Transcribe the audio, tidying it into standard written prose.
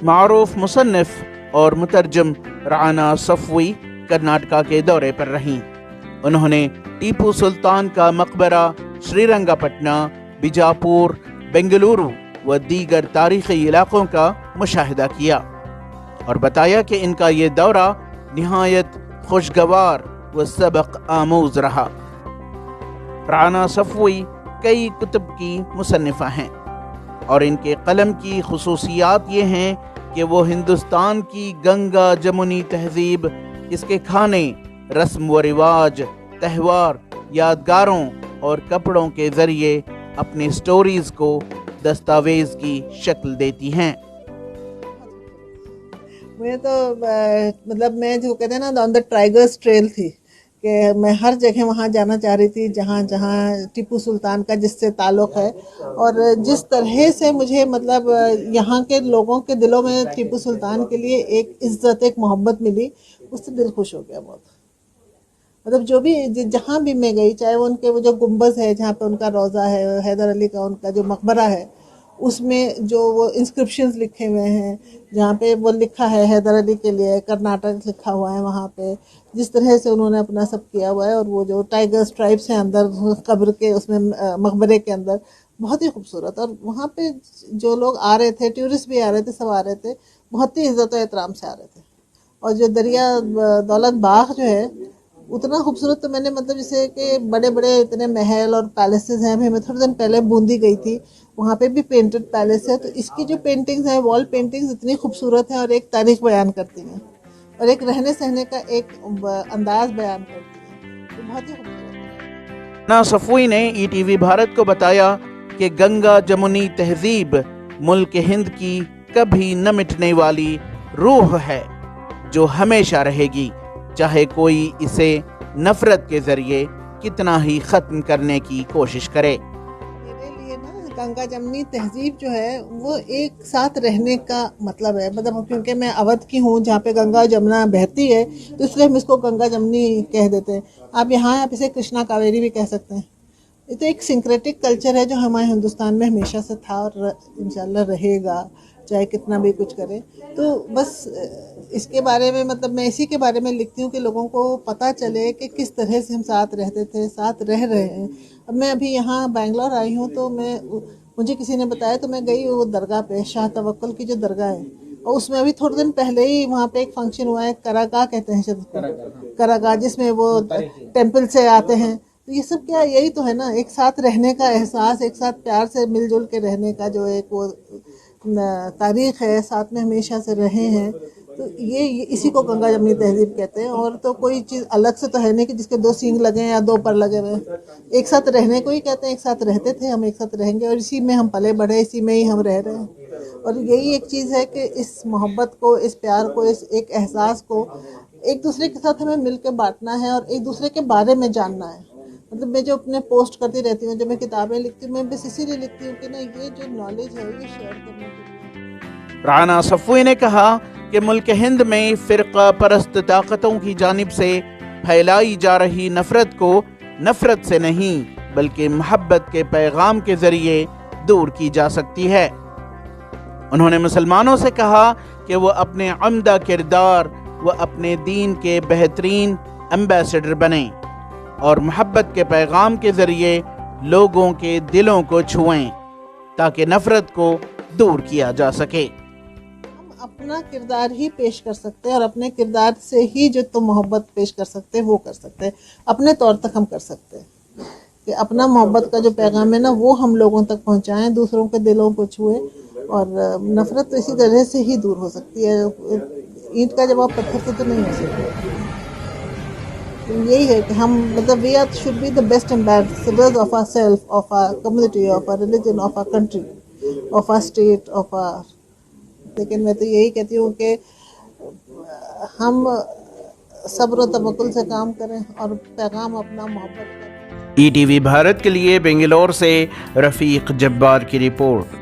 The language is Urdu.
معروف مصنف اور مترجم رعنا صفوی کرناٹکا کے دورے پر رہیں۔ انہوں نے ٹیپو سلطان کا مقبرہ شری رنگا پٹنا، بیجاپور، بنگلورو و دیگر تاریخی علاقوں کا مشاہدہ کیا اور بتایا کہ ان کا یہ دورہ نہایت خوشگوار و سبق آموز رہا۔ رعنا صفوی کئی کتب کی مصنفہ ہیں اور ان کے قلم کی خصوصیات یہ ہیں کہ وہ ہندوستان کی گنگا جمنی تہذیب، اس کے کھانے، رسم و رواج، تہوار، یادگاروں اور کپڑوں کے ذریعے اپنی سٹوریز کو دستاویز کی شکل دیتی ہیں۔ مجھے تو مطلب میں جو کہتے ہیں نا آن دا ٹائیگرس ٹریل تھی کہ میں ہر جگہ وہاں جانا چاہ رہی تھی جہاں ٹیپو سلطان کا جس سے تعلق ہے، اور جس طرح سے مجھے مطلب یہاں کے لوگوں کے دلوں میں ٹیپو سلطان کے لیے ایک عزت، ایک محبت ملی، اس سے دل خوش ہو گیا بہت۔ مطلب جو بھی جہاں بھی میں گئی، چاہے وہ ان کے وہ جو گنبد ہے جہاں پہ ان کا روضہ ہے، حیدر علی کا ان کا جو مقبرہ ہے، اس میں جو وہ انسکرپشنز لکھے ہوئے ہیں جہاں پہ وہ لکھا ہے حیدر علی کے لیے کرناٹک لکھا ہوا ہے، وہاں پہ جس طرح سے انہوں نے اپنا سب کیا ہوا ہے، اور وہ جو ٹائیگر اسٹرائپس ہیں اندر قبر کے اس میں مقبرے کے اندر، بہت ہی خوبصورت۔ اور وہاں پہ جو لوگ آ رہے تھے، ٹورسٹ بھی آ رہے تھے، سب آ رہے تھے، بہت ہی عزت و احترام سے آ رہے تھے۔ اور جو دریا دولت باغ جو ہے اتنا خوبصورت، تو میں نے مطلب جیسے کہ بڑے بڑے اتنے محل اور پیلسز ہیں، میں تھوڑے دن پہلے بوندی گئی تھی، وہاں پہ بھی پینٹڈ پیلس ہے، تو اس کی جو پینٹنگز ہیں، وال پینٹنگز اتنی خوبصورت ہیں اور ایک تاریخ بیان کرتی ہیں اور ایک رہنے سہنے کا ایک انداز بیان کرتی ہیں، تو بہت ہی خوبصورت ہے۔ رعنا صفوی نے ETV بھارت کو بتایا کہ گنگا جمنی تہذیب ملک ہند کی کبھی نہ مٹنے والی روح ہے جو ہمیشہ رہے گی، چاہے کوئی اسے نفرت کے ذریعے کتنا ہی ختم کرنے کی کوشش کرے۔ میرے لیے نا گنگا جمنی تہذیب جو ہے وہ ایک ساتھ رہنے کا مطلب ہے، مطلب کیونکہ میں اودھ کی ہوں جہاں پہ گنگا جمنا بہتی ہے، تو اس لیے ہم اس کو گنگا جمنی کہہ دیتے ہیں۔ آپ اسے کرشنا کاویری بھی کہہ سکتے ہیں۔ یہ تو ایک سنکریٹک کلچر ہے جو ہمارے ہندوستان میں ہمیشہ سے تھا اور انشاءاللہ رہے گا، چاہے کتنا بھی کچھ کرے۔ تو بس اس کے بارے میں مطلب میں اسی کے بارے میں لکھتی ہوں کہ لوگوں کو پتہ چلے کہ کس طرح سے ہم ساتھ رہتے تھے، ساتھ رہ رہے ہیں۔ اب میں ابھی یہاں بنگلور آئی ہوں، تو مجھے کسی نے بتایا تو میں گئی وہ درگاہ پہ، شاہ توکل کی جو درگاہ ہے، اور اس میں ابھی تھوڑے دن پہلے ہی وہاں پہ ایک فنکشن ہوا ہے، کراگاہ کہتے ہیں شاید، کراگاہ، جس میں وہ ٹیمپل سے آتے ہیں۔ تو یہ سب کیا یہی تو ہے نا، ایک ساتھ رہنے کا احساس، ایک ساتھ پیار سے مل جل کے رہنے کا جو ایک وہ تاریخ ہے، ساتھ میں ہمیشہ سے رہے ہیں، تو یہ اسی کو گنگا جمنی تہذیب کہتے ہیں۔ اور تو کوئی چیز الگ سے تو ہے نہیں کہ جس کے 2 سینگ لگے ہیں یا 2 پر لگے ہوئے، ایک ساتھ رہنے کو ہی کہتے ہیں، ایک ساتھ رہتے تھے، ہم ایک ساتھ رہیں گے، اور اسی میں ہم پلے بڑھے، اسی میں ہی ہم رہ رہے ہیں۔ اور یہی ایک چیز ہے کہ اس محبت کو، اس پیار کو، اس ایک احساس کو ایک دوسرے کے ساتھ ہمیں مل کے بانٹنا ہے اور ایک دوسرے کے بارے میں جاننا ہے۔ مطلب میں جو اپنے پوسٹ کرتی رہتی ہوں، جو میں کتابیں لکھتی ہوں، میں بس اسی لیے لکھتی ہوں کہ نا یہ جو نالج ہے یہ شیئر کرنے کے لیے۔ رعنا صفوی نے کہا کہ ملک ہند میں فرقہ پرست طاقتوں کی جانب سے پھیلائی جا رہی نفرت کو نفرت سے نہیں بلکہ محبت کے پیغام کے ذریعے دور کی جا سکتی ہے۔ انہوں نے مسلمانوں سے کہا کہ وہ اپنے عمدہ کردار و اپنے دین کے بہترین ایمبیسڈر بنیں اور محبت کے پیغام کے ذریعے لوگوں کے دلوں کو چھوئیں تاکہ نفرت کو دور کیا جا سکے۔ ہم اپنا کردار ہی پیش کر سکتے ہیں اور اپنے کردار سے ہی جو تم محبت پیش کر سکتے ہیں وہ کر سکتے ہیں، اپنے طور تک ہم کر سکتے ہیں کہ اپنا محبت کا جو پیغام ہے نا وہ ہم لوگوں تک پہنچائیں، دوسروں کے دلوں کو چھوئیں، اور نفرت تو اسی طرح سے ہی دور ہو سکتی ہے، اینٹ کا جواب پتھر سے تو نہیں ہو سکتا۔ یہی ہے کہ ہم مطلب we should be the best ambassadors of ourselves, of our community, of our religion, of our country, of our state, of our... لیکن میں تو یہی کہتی ہوں کہ ہم صبر و توکل سے کام کریں اور پیغام اپنا محبت کا۔ ETV بھارت کے لیے بنگلور سے رفیق جبار کی رپورٹ۔